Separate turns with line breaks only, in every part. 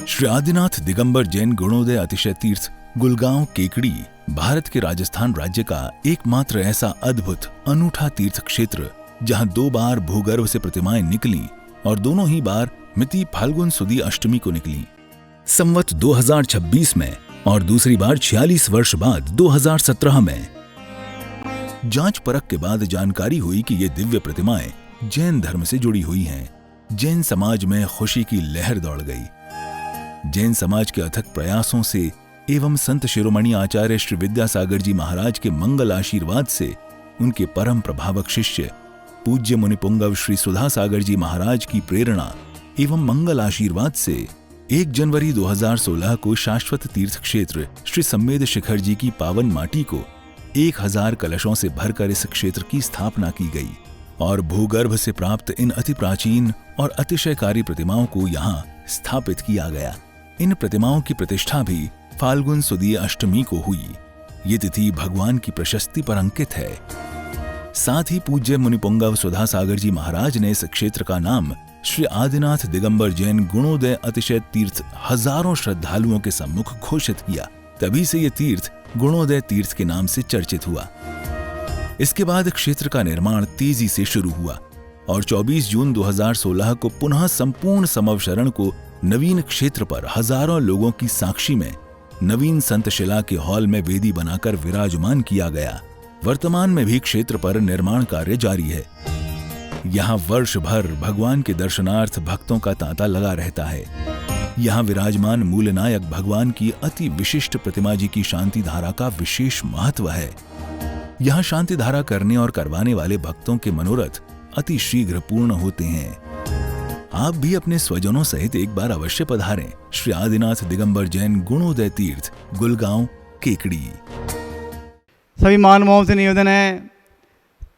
श्री आदिनाथ दिगंबर जैन गुणोदय अतिशय तीर्थ गुलगांव केकड़ी भारत के राजस्थान राज्य का एकमात्र ऐसा अद्भुत अनूठा तीर्थ क्षेत्र जहां 2 बार भूगर्भ से प्रतिमाएं निकली और दोनों ही बार मिति फाल्गुन सुदी अष्टमी को निकली। संवत 2026 में और दूसरी बार 46 वर्ष बाद 2017 में। जांच परख के बाद जानकारी हुई कि ये दिव्य प्रतिमाएं जैन धर्म से जुड़ी हुई हैं। जैन समाज में खुशी की लहर दौड़ गई। जैन समाज के अथक प्रयासों से एवं संत शिरोमणि आचार्य श्री विद्यासागर जी महाराज के मंगल आशीर्वाद से उनके परम प्रभावक शिष्य पूज्य मुनिपुंगव श्री सुधा सागर जी महाराज की प्रेरणा एवं मंगल आशीर्वाद से 1 जनवरी 2016 को शाश्वत तीर्थ क्षेत्र श्री सम्मेद शिखर जी की पावन माटी को 1000 कलशों से भरकर इस क्षेत्र की स्थापना की गई और भूगर्भ से प्राप्त इन अति प्राचीन और अतिशयकारी प्रतिमाओं को यहाँ स्थापित किया गया। इन प्रतिमाओं की प्रतिष्ठा भी फाल्गुन सुदी अष्टमी को हुई। ये तिथि भगवान की प्रशस्ति पर अंकित है। साथ ही पूज्य मुनिपुंगव सुधा सागर जी महाराज ने इस क्षेत्र का नाम श्री आदिनाथ दिगंबर जैन गुणोदय अतिशय तीर्थ हजारों श्रद्धालुओं के सम्मुख घोषित किया। तभी से ये तीर्थ गुणोदय तीर्थ के नाम से चर्चित हुआ। इसके बाद क्षेत्र का निर्माण तेजी से शुरू हुआ और 24 जून 2016 को पुनः संपूर्ण समवशरण को नवीन क्षेत्र पर हजारों लोगों की साक्षी में नवीन संतशिला के हॉल में वेदी बनाकर विराजमान किया गया। वर्तमान में भी क्षेत्र पर निर्माण कार्य जारी है। यहाँ वर्ष भर भगवान के दर्शनार्थ भक्तों का तांता लगा रहता है। यहाँ विराजमान मूलनायक भगवान की अति विशिष्ट प्रतिमा जी की शांति धारा का विशेष महत्व है। यहाँ शांति धारा करने और करवाने वाले भक्तों के मनोरथ अति शीघ्र पूर्ण होते हैं। आप भी अपने स्वजनों सहित एक बार अवश्य पधारें श्री आदिनाथ दिगंबर जैन गुणोदय तीर्थ गुलगांव केकड़ी।
सभी मानवों से निवेदन है,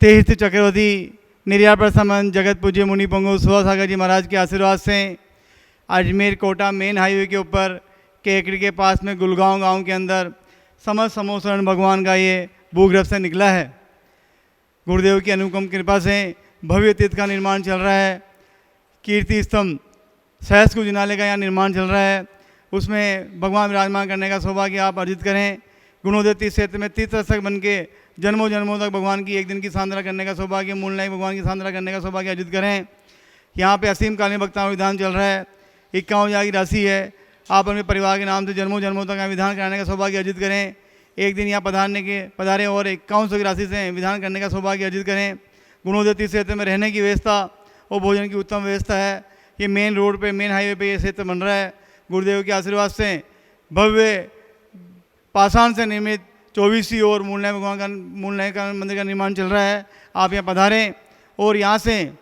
तीर्थ चक्रवर्ती निर्यात प्रसमन जगत पूज्य मुनि पुंगव सुधा सागर जी महाराज के आशीर्वाद से अजमेर कोटा मेन हाईवे के ऊपर केकड़ी के पास में गुलगांव गांव के अंदर समस्त समोसरण भगवान का ये भूगर्भ से निकला है। गुरुदेव की अनुपम कृपा से भव्य तीर्थ का निर्माण चल रहा है। कीर्ति स्तंभ सहस्त्र जिनालय का यहाँ निर्माण चल रहा है। उसमें भगवान विराजमान करने का सौभाग्य आप अर्जित करें। गुणोदय तीर्थ क्षेत्र में तीर्थस्थक बन के जन्मों जन्मों तक भगवान की एक दिन की सांद्रा करने का सौभाग्य, मूलनायक भगवान की सांद्रा करने का सौभाग्य अर्जित करें। यहाँ पे असीम कालीन भक्ताओं विधान चल रहा है। 51,000 की राशि है। आप अपने परिवार के नाम से जन्मों जन्मों तक विधान कराने का सौभाग्य अर्जित करें। एक दिन यहाँ पधारें और 5100 की राशि से विधान करने का सौभाग्य अर्जित करें। गुणोदय तीर्थ क्षेत्र में रहने की व्यवस्था और भोजन की उत्तम व्यवस्था है। ये मेन रोड पे, मेन हाईवे पे ये क्षेत्र बन रहा है। गुरुदेव के आशीर्वाद से भव्य पाषाण से निर्मित 24 और मूलनायक का मंदिर का निर्माण चल रहा है। आप यहाँ पधारें और यहाँ से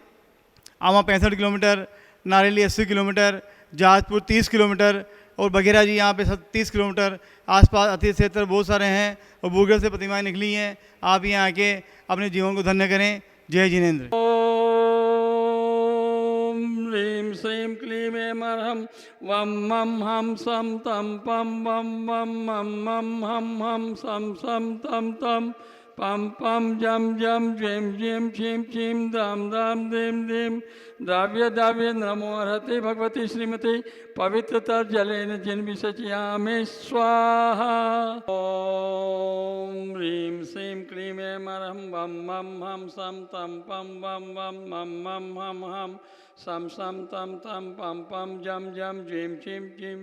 आवा 65 kilometre, Nareli 80 kilometre, Jahazpur 30 kilometre और बघेरा जी यहाँ पे 30 किलोमीटर आसपास अति क्षेत्र बहुत सारे हैं और भूगर्भ से प्रतिमाएं निकली हैं। आप यहाँ आके अपने जीवन को धन्य करें। जय जिनेन्द्र।
ओम ह्रीं श्रीं क्लीं ऐं अर्हं वं मं हं सं तं पं वं वं मं मं हं हं सं सं तं तं पं पं जं जं ज्वीं ज्वीं क्षीं क्षीं दां दां दीं दीं द्राव्य द्राव्य नमो अर्हते भगवती श्रीमती पवित्रतर जलेन जिन विसर्जयामि स्वाहा। ओम ह्रीं श्रीं क्लीं ऐं अर्हं वं मं हं सं तं पं वं वं मं मं हं हं सं सं तं तं पं पं जं जं ज्वीं क्षीं क्षीं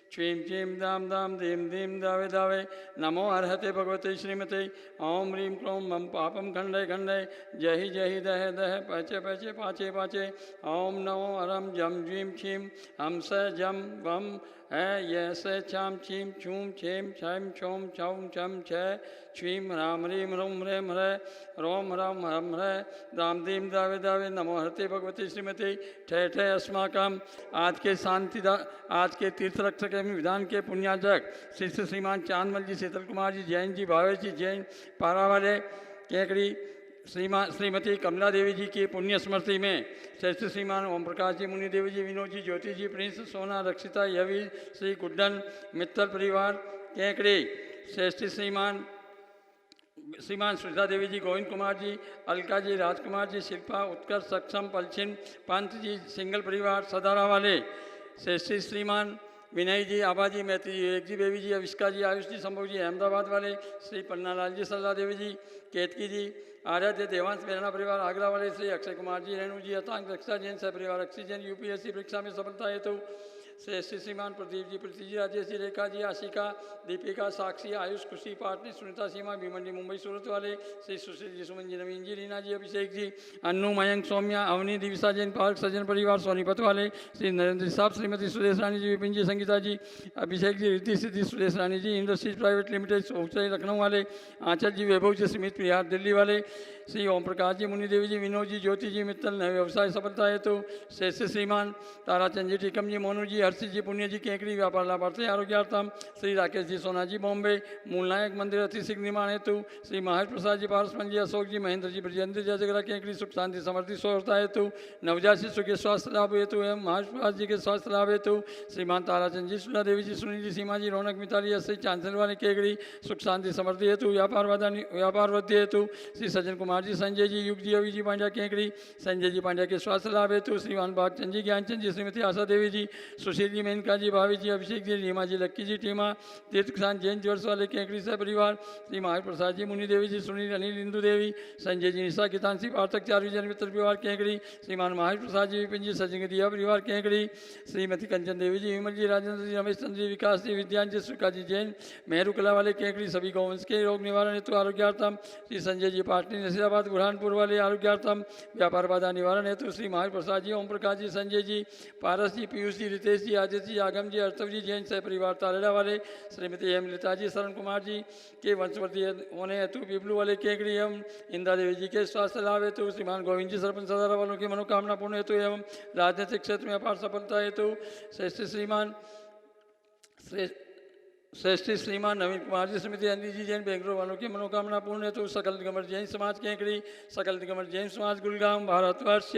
क्षीं क्षीं दां दां दीं दीं दावे दावे नमो अर्हते भगवते श्रीमते। ओम ह्रीं क्लों मम पापम खंडे खंडे जहि जहि दह दह पचे पचे पाचे पाचे। ओम नमो अरम जम ज्वीं क्षीं हम स जम वम है ये से छाम छीम छूम छेम छम छोम छौम छम छ छीम राम ह्रीं रोम ह्रेम ह्रे रोम रम हम ह्रे दाम दीम दावे दावे नमो हरते भगवती श्रीमती ठे ठे अस्माकम। आज के तीर्थ रक्षक एवं विधान के पुण्याजक श्री श्रीमान चांदमल जी, शीतल कुमार जी, जैन जी, भावेश जी जैन, पारावाले केकड़ी, श्रीमती कमला देवी जी की पुण्य स्मृति में श्रेष्ठ श्रीमान ओम प्रकाश जी, मुनि देवी जी, विनोद जी, ज्योति जी, प्रिंस, सोना, रक्षिता, यवी, श्री गुड्डन, मित्तल परिवार केकड़ी, श्रेष्ठ श्रीमान सुधा देवी जी, गोविंद कुमार जी, अलका जी, राजकुमार जी, शिल्पा, उत्कर्ष, सक्षम, पलछिन, पंत जी, सिंगल परिवार, सदारा वाले, श्रेष्ठ श्रीमान विनय जी, आभा जी, मैत्री जी, विवेक जी, बेबी जी, अविष्का जी, आयुष जी, संभव जी, अहमदाबाद वाले श्री पन्नालाल जी, सरला देवी जी, केतकी जी, आराध्य देवांश मेहना परिवार आगरा वाले श्री अक्षय कुमार जी, रेणु जी, अतांग रक्षा जैन सह परिवार ऑक्सीजन यूपीएससी परीक्षा में सफलता हेतु श्री श्रीमान प्रदीप जी, प्रीति जी, राजेश जी, रेखा जी, आशिका, दीपिका, साक्षी, आयुष, खुशी, पाटनी, सुनीता, सीमा, भीमंडी मुंबई सूरत वाले श्री सुशील जी, सुमन जी, नवीन जी, रीना जी, अभिषेक जी, अन्नू, मयंक, सौम्या, अवनी, दिविसा जैन पार्क सज्जन परिवार सोनीपत वाले श्री नरेंद्र साहब, श्रीमती सुरेश रानी जी, विपिन जी, संगीता जी, अभिषेक जी, रिद्धि सिद्धि, सुरेश रानी जी, इंडस्ट्रीज प्राइवेट लिमिटेड ऊंचाई लखनऊ वाले आंचल जी, वैभव जी, स्मित बिहार दिल्ली वाले श्री ओम प्रकाश जी, मुनि देवी जी, विनोद जी, ज्योति जी, मित्तल नए व्यवसाय सफलता हेतु शेष श्रीमान ताराचंद जी, टीकम जी, मोनू जी, हर्षित जी, पुण्य जी, केकड़ी व्यापार लाभार्थी आरोग्यार्थम श्री राकेश जी, सोना जी, बॉम्बे मूलनायक मंदिर अति शीघ्र निर्माण हेतु श्री महावीर प्रसाद जी, पारसमन जी, अशोक जी, महेंद्र जी, ब्रजेंद्र जयजगरा, केकड़ी सुख शांति समृद्धि स्वस्थता हेतु नवजात शिशु के स्वास्थ्य लाभ हेतु एवं महावीर प्रसाद जी के स्वास्थ्य लाभ हेतु श्रीमान ताराचंद जी, सुला देवी जी, सुनील जी, सीमा जी, रौनक मिताली, श्री चांचल वाले केकड़ी सुख शांति समृद्धि हेतु व्यापार वृद्धि हेतु श्री सज्जन कुमार जी, संजय जी, युग जी, अवि जी पांड्या, केकड़ी संजय जी पांड्या के स्वास्थ्य लाभ हेतु श्रीमान भागचंद जी, ज्ञानचंद जी, श्रीमती आशा देवी जी, सुशील जी, मेनका जी, भावी जी, अभिषेक जी, रीमा जी, लक्की जी, टीमा तीर्थ किसान जैन ज्वर्स वाले केकड़ी से परिवार श्री महावीर प्रसाद जी, मुनि देवी जी, सुनील, अनिल, इंदु देवी, संजय जी, निशा, कितांशी, पार्थक चारू जन मित्र परिवार केकड़ी श्रीमान महावीर प्रसाद जी, विपिन जी, सचिन दिया परिवार केकड़ी श्रीमती कंचन देवी जी, विमल जी, राजेंद्र जी, रमेश चंद्र जी, विकास जी, विद्यान जी, सुका जी जैन, मेहरू कला वाले केकड़ी सभी गौवंश के रोग निवारण हेतु आरोग्यार्थम श्री संजय जी, पाटनी, नसीराबाद, बुरहानपुर वाले आरोग्यार्थम व्यापार बाधा निवारण हेतु श्री महावीर प्रसाद जी, ओम प्रकाश जी, संजय जी, पारस जी, पीयूष जी, रितेश जी, आदित्य जी, आगम जी, अर्तव जी, जैन सह परिवार तालेड़ा वाले श्रीमती एम लता जी, शरण कुमार जी के वंशवर्ती होने हेतु बिबलू वाले केकड़ी एवं इंदिरा देवी जी के स्वास्थ्य लाभ हेतु श्रीमान गोविंद जी, सरपंच सदारा वालों की मनोकामना पूर्ण हेतु एवं राजनीतिक क्षेत्र में अपार सफलता हेतु श्रेष्ठ श्रीमान नवीन कुमार जी, श्रीमती अंधी जी जैन, बेंगलोर वालों की मनोकामना पूर्ण हेतु सकल दिगंबर जैन समाज केकड़ी, सकल दिगंबर जैन समाज गुड़गांव, भारतवर्ष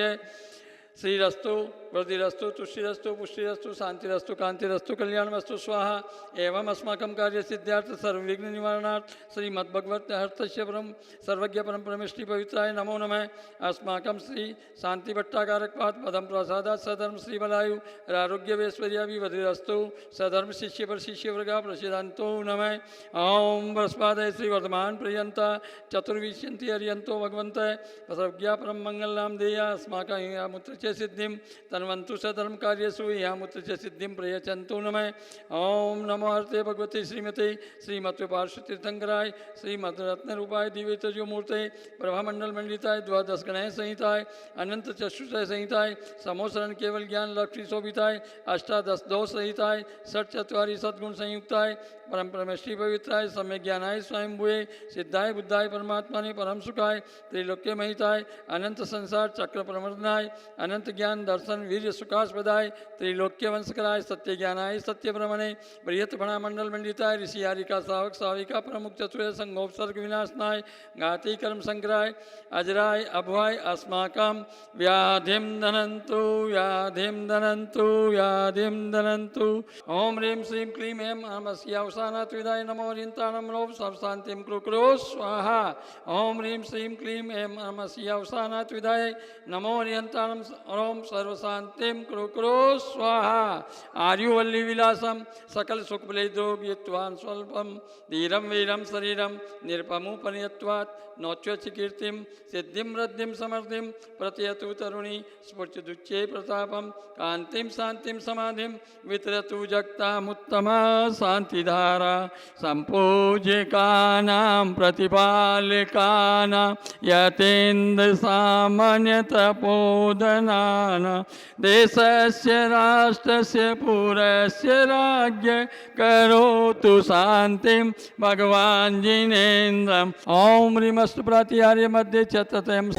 श्री रस्तु वृद्धि रस्तु, तुष्टि रस्तु, पुष्टि रस्तु, शांति रस्तु, कांति रस्तु, कल्याण वस्तु स्वाहा एवं अस्माकं कार्य सिद्धार्थ सर्वविघ्न निवारणार्थ श्री मद्भगवत हर्तस्य परम सर्वज्ञ परम परमेष्टि पवित्राय नमो नमः। अस्माकं श्री शांति भट्टाकारकपाद पदम प्रसादात सधर्म श्री बलायु आरोग्य वैश्वर्याभिवृद्धिरस्तु सधर्म शिष्य पर शिष्य वर्गा प्रसिद्धंतो नमः। ओम बृहस्पतये श्री वर्धमान पर्यंता चतुर्विंशति अर्यंतो भगवंत सर्वज्ञा परम मंगल नाम देया अस्माकं यामुत्र सिद्धिं तन्वन्तु सधर्म कार्यसु यामुत्र च सिद्धिं प्रयच्छन्तु नमः। ओम नमो हर्ते भगवते श्रीमते श्रीमत्व पार्श्व तीर्थंकराय श्रीमद्रत्न रूपाय दिव्य तेजो मूर्ते ब्रह्मंडल मंडिताय द्वादश गणय संहिताय अनंत चक्षुषय संहिताय समोसरण केवल ज्ञान लक्ष्मी शोभिताय अष्टादश दोष संहिताय षट चत्वारी सद्गुण संयुक्ताय परम परमेश्वरी पवित्राय सम्यक ज्ञानाय स्वयंभुए सिद्धाय बुद्धाय परमात्माने परम सुखाय त्रिलोक्य महिताय अनंत संसार चक्र प्रमर्दनाय अनंत ज्ञान दर्शन वीर्य सुखास्पदाय त्रिलोक्य वंशकराय सत्य ज्ञानाय सत्य ब्रह्मणे बृहत भणा मंडल मंडिताय ऋषि हारिका सावक साविका प्रमुख चतुर्य संगोपसर्ग विनाशनाय घाती कर्म संग्राय अजराय अभवाय अस्माकं व्याधिं धनन्तु व्याधिं धनन्तु व्याधिं धनन्तु। ओम ह्रीं श्रीं क्लीं ऐं अमस्यावसानात् विदाय नमो रिन्ताणं रोम सर्वशान्तिं कुरु स्वाहा। ओम ह्रीं श्रीं क्लीं ऐं अमस्यावसानात् विदाय नमो रिन्ताणं रोम सर्वशान्तिं कुरु स्वाहा। आयुवल्ली विलासम सकल सुखबलैद्रोग्यत्वान् स्वल्पं धीरं वीरं शरीरं निरपमुपनियत्वात् नोच्च कीर्तिं सिद्धिं वृद्धिं समृद्धिं प्रत्यतु तरुणी स्फुर्तिदुच्चे प्रतापं कान्तिं शान्तिं समाधिं वितरतु जगतामुत्तमा शान्तिधारा सम्पूज्यकानां प्रतिपालकानां यतेन्द्र सामान्यतपोधनानां देशस्य राष्ट्रस्य पुरस्य राज्ञ करोतु शान्तिं भगवान् जिनेन्द्रम्। ओम ह्रीमस्तु प्रातिहार्य मध्ये च ततयम्।